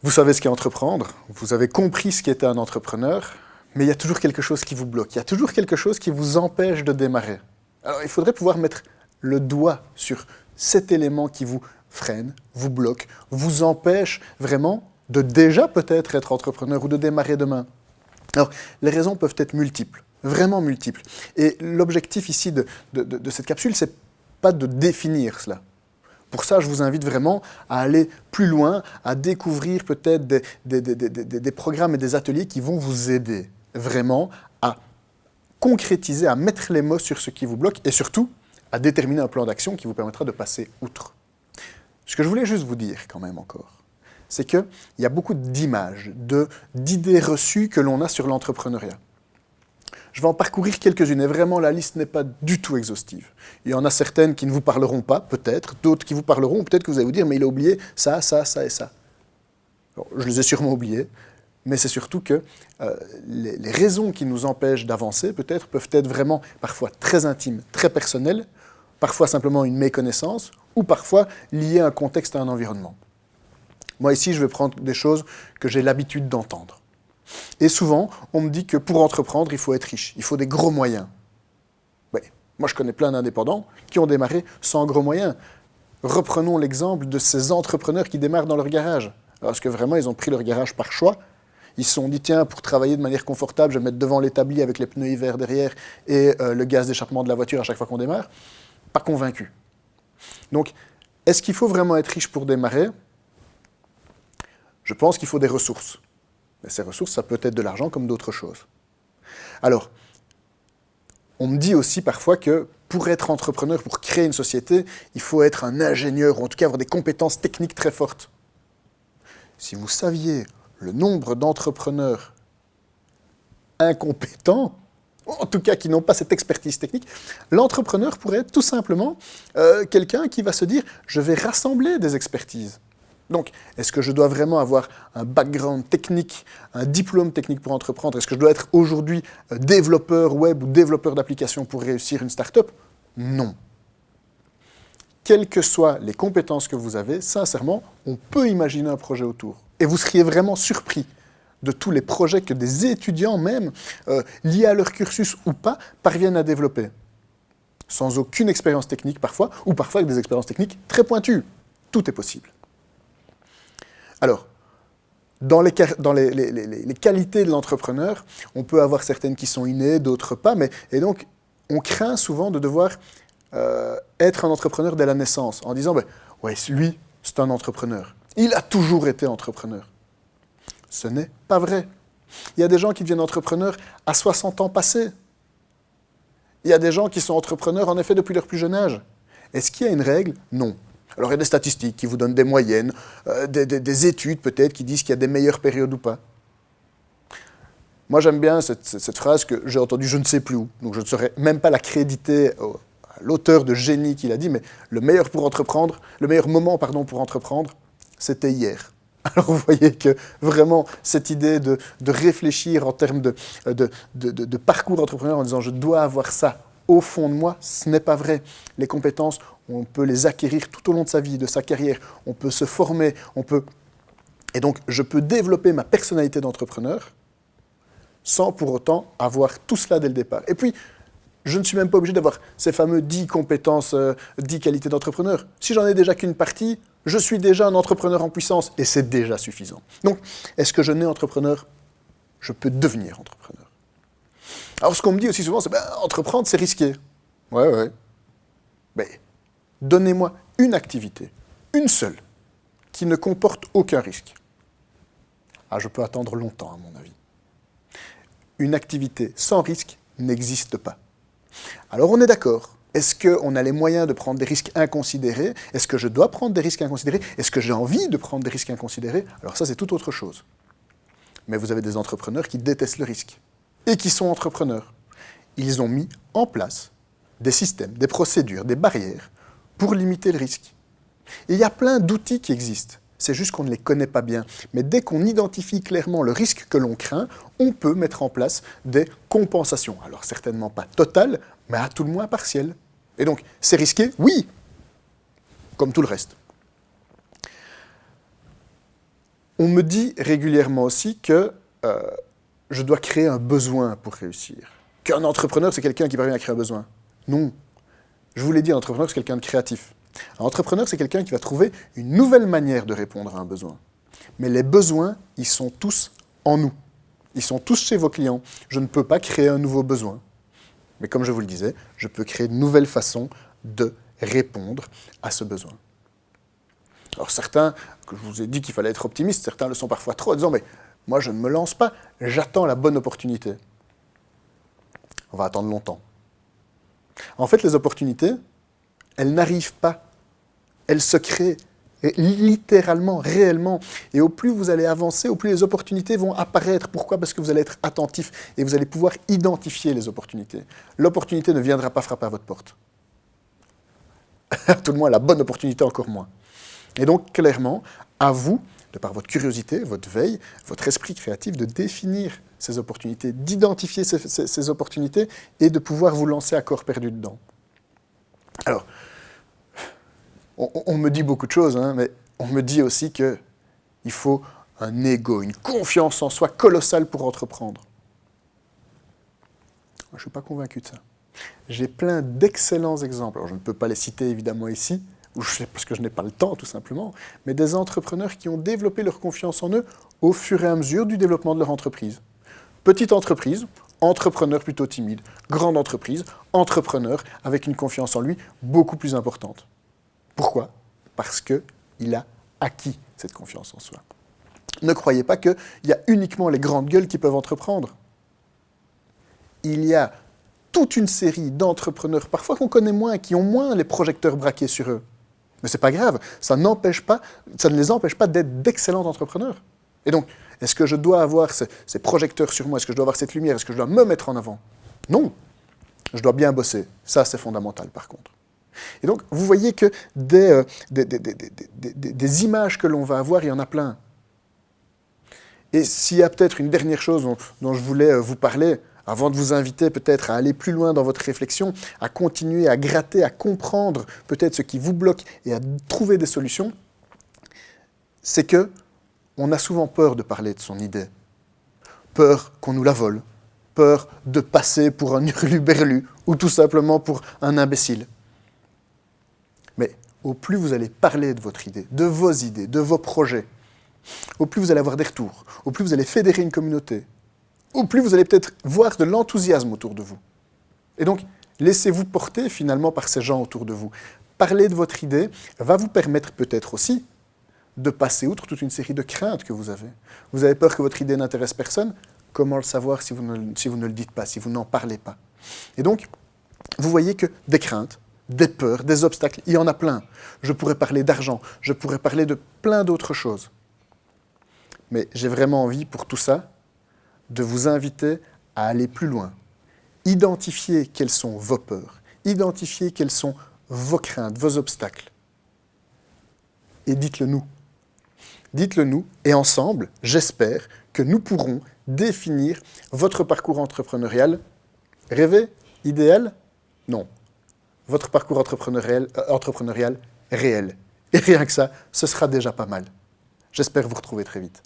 Vous savez ce qu'est entreprendre, vous avez compris ce qu'était un entrepreneur, mais il y a toujours quelque chose qui vous bloque, il y a toujours quelque chose qui vous empêche de démarrer. Alors il faudrait pouvoir mettre le doigt sur cet élément qui vous freine, vous bloque, vous empêche vraiment de déjà peut-être être entrepreneur ou de démarrer demain. Alors les raisons peuvent être multiples, vraiment multiples. Et l'objectif ici de cette capsule, c'est pas de définir cela. Pour ça, je vous invite vraiment à aller plus loin, à découvrir peut-être des programmes et des ateliers qui vont vous aider vraiment à concrétiser, à mettre les mots sur ce qui vous bloque et surtout à déterminer un plan d'action qui vous permettra de passer outre. Ce que je voulais juste vous dire quand même encore, c'est qu'il y a beaucoup d'images, d'idées reçues que l'on a sur l'entrepreneuriat. Je vais en parcourir quelques-unes, et vraiment la liste n'est pas du tout exhaustive. Il y en a certaines qui ne vous parleront pas, peut-être, d'autres qui vous parleront, peut-être que vous allez vous dire, mais il a oublié ça, ça, ça et ça. Alors, je les ai sûrement oubliés, mais c'est surtout que les raisons qui nous empêchent d'avancer, peut-être, peuvent être vraiment parfois très intimes, très personnelles, parfois simplement une méconnaissance, ou parfois liées à un contexte, à un environnement. Moi ici, je vais prendre des choses que j'ai l'habitude d'entendre. Et souvent, on me dit que pour entreprendre, il faut être riche, il faut des gros moyens. Ouais. Moi, je connais plein d'indépendants qui ont démarré sans gros moyens. Reprenons l'exemple de ces entrepreneurs qui démarrent dans leur garage. Parce que vraiment, ils ont pris leur garage par choix. Ils se sont dit, tiens, pour travailler de manière confortable, je vais mettre devant l'établi avec les pneus hiver derrière et le gaz d'échappement de la voiture à chaque fois qu'on démarre. Pas convaincu. Donc, est-ce qu'il faut vraiment être riche pour démarrer ? Je pense qu'il faut des ressources. Mais ces ressources, ça peut être de l'argent comme d'autres choses. Alors, on me dit aussi parfois que pour être entrepreneur, pour créer une société, il faut être un ingénieur, ou en tout cas avoir des compétences techniques très fortes. Si vous saviez le nombre d'entrepreneurs incompétents, en tout cas qui n'ont pas cette expertise technique, l'entrepreneur pourrait être tout simplement quelqu'un qui va se dire « je vais rassembler des expertises ». Donc, est-ce que je dois vraiment avoir un background technique, un diplôme technique pour entreprendre ? Est-ce que je dois être aujourd'hui développeur web ou développeur d'application pour réussir une start-up ? Non. Quelles que soient les compétences que vous avez, sincèrement, on peut imaginer un projet autour. Et vous seriez vraiment surpris de tous les projets que des étudiants même, liés à leur cursus ou pas, parviennent à développer. Sans aucune expérience technique parfois, ou parfois avec des expériences techniques très pointues. Tout est possible. Alors, dans les qualités de l'entrepreneur, on peut avoir certaines qui sont innées, d'autres pas, et donc on craint souvent de devoir être un entrepreneur dès la naissance, en disant « ouais, lui, c'est un entrepreneur. Il a toujours été entrepreneur. » Ce n'est pas vrai. Il y a des gens qui deviennent entrepreneurs à 60 ans passés. Il y a des gens qui sont entrepreneurs, en effet, depuis leur plus jeune âge. Est-ce qu'il y a une règle ? Non. Alors il y a des statistiques qui vous donnent des moyennes, des études peut-être qui disent qu'il y a des meilleures périodes ou pas. Moi j'aime bien cette phrase que j'ai entendue je ne sais plus où, donc je ne saurais même pas la créditer à l'auteur de génie qui l'a dit, mais le meilleur moment pour entreprendre, c'était hier. Alors vous voyez que vraiment cette idée de réfléchir en termes de parcours entrepreneur en disant je dois avoir ça au fond de moi, ce n'est pas vrai. Les compétences, on peut les acquérir tout au long de sa vie, de sa carrière. On peut se former, Et donc, je peux développer ma personnalité d'entrepreneur sans pour autant avoir tout cela dès le départ. Et puis, je ne suis même pas obligé d'avoir ces fameux 10 compétences, 10 qualités d'entrepreneur. Si j'en ai déjà qu'une partie, je suis déjà un entrepreneur en puissance et c'est déjà suffisant. Donc, est-ce que je nais entrepreneur ? Je peux devenir entrepreneur. Alors, ce qu'on me dit aussi souvent, c'est entreprendre, c'est risqué. Ouais. Mais donnez-moi une activité, une seule, qui ne comporte aucun risque. Ah, je peux attendre longtemps, à mon avis. Une activité sans risque n'existe pas. Alors, on est d'accord. Est-ce qu'on a les moyens de prendre des risques inconsidérés ? Est-ce que je dois prendre des risques inconsidérés ? Est-ce que j'ai envie de prendre des risques inconsidérés ? Alors ça, c'est tout autre chose. Mais vous avez des entrepreneurs qui détestent le risque. Et qui sont entrepreneurs. Ils ont mis en place des systèmes, des procédures, des barrières pour limiter le risque. Et il y a plein d'outils qui existent. C'est juste qu'on ne les connaît pas bien. Mais dès qu'on identifie clairement le risque que l'on craint, on peut mettre en place des compensations. Alors certainement pas totales, mais à tout le moins partielles. Et donc, c'est risqué ? Oui, comme tout le reste. On me dit régulièrement aussi que je dois créer un besoin pour réussir. Qu'un entrepreneur, c'est quelqu'un qui parvient à créer un besoin. Non. Je vous l'ai dit, un entrepreneur, c'est quelqu'un de créatif. Un entrepreneur, c'est quelqu'un qui va trouver une nouvelle manière de répondre à un besoin. Mais les besoins, ils sont tous en nous. Ils sont tous chez vos clients. Je ne peux pas créer un nouveau besoin. Mais comme je vous le disais, je peux créer de nouvelles façons de répondre à ce besoin. Alors certains, que je vous ai dit qu'il fallait être optimiste, certains le sont parfois trop, en disant « mais moi je ne me lance pas, j'attends la bonne opportunité ». On va attendre longtemps. En fait, les opportunités, elles n'arrivent pas. Elles se créent littéralement, réellement. Et au plus vous allez avancer, au plus les opportunités vont apparaître. Pourquoi ? Parce que vous allez être attentif et vous allez pouvoir identifier les opportunités. L'opportunité ne viendra pas frapper à votre porte. À tout le moins, la bonne opportunité, encore moins. Et donc, clairement, à vous, de par votre curiosité, votre veille, votre esprit créatif, de définir ces opportunités, d'identifier ces opportunités et de pouvoir vous lancer à corps perdu dedans. Alors, on me dit beaucoup de choses, hein, mais on me dit aussi qu'il faut un ego, une confiance en soi colossale pour entreprendre. Moi, je ne suis pas convaincu de ça. J'ai plein d'excellents exemples. Alors, je ne peux pas les citer évidemment ici, parce que je n'ai pas le temps tout simplement, mais des entrepreneurs qui ont développé leur confiance en eux au fur et à mesure du développement de leur entreprise. Petite entreprise, entrepreneur plutôt timide. Grande entreprise, entrepreneur avec une confiance en lui beaucoup plus importante. Pourquoi ? Parce qu'il a acquis cette confiance en soi. Ne croyez pas qu'il y a uniquement les grandes gueules qui peuvent entreprendre. Il y a toute une série d'entrepreneurs, parfois qu'on connaît moins, qui ont moins les projecteurs braqués sur eux. Mais ce n'est pas grave, ça ne les empêche pas d'être d'excellents entrepreneurs. Et donc, est-ce que je dois avoir ces projecteurs sur moi ? Est-ce que je dois avoir cette lumière ? Est-ce que je dois me mettre en avant ? Non, je dois bien bosser. Ça, c'est fondamental par contre. Et donc, vous voyez que des images que l'on va avoir, il y en a plein. Et s'il y a peut-être une dernière chose dont je voulais vous parler, avant de vous inviter peut-être à aller plus loin dans votre réflexion, à continuer à gratter, à comprendre peut-être ce qui vous bloque et à trouver des solutions, c'est que on a souvent peur de parler de son idée. Peur qu'on nous la vole, peur de passer pour un hurluberlu ou tout simplement pour un imbécile. Mais au plus vous allez parler de votre idée, de vos projets, au plus vous allez avoir des retours, au plus vous allez fédérer une communauté, au plus vous allez peut-être voir de l'enthousiasme autour de vous. Et donc, laissez-vous porter finalement par ces gens autour de vous. Parler de votre idée va vous permettre peut-être aussi de passer outre toute une série de craintes que vous avez. Vous avez peur que votre idée n'intéresse personne ? Comment le savoir si vous ne le dites pas, si vous n'en parlez pas ? Et donc, vous voyez que des craintes, des peurs, des obstacles, il y en a plein. Je pourrais parler d'argent, je pourrais parler de plein d'autres choses. Mais j'ai vraiment envie, pour tout ça, de vous inviter à aller plus loin. Identifier quelles sont vos peurs, identifier quelles sont vos craintes, vos obstacles. Et dites-le nous. Dites-le nous, et ensemble, j'espère que nous pourrons définir votre parcours entrepreneurial. Rêvé ? Idéal ? Non. Votre parcours entrepreneurial réel. Et rien que ça, ce sera déjà pas mal. J'espère vous retrouver très vite.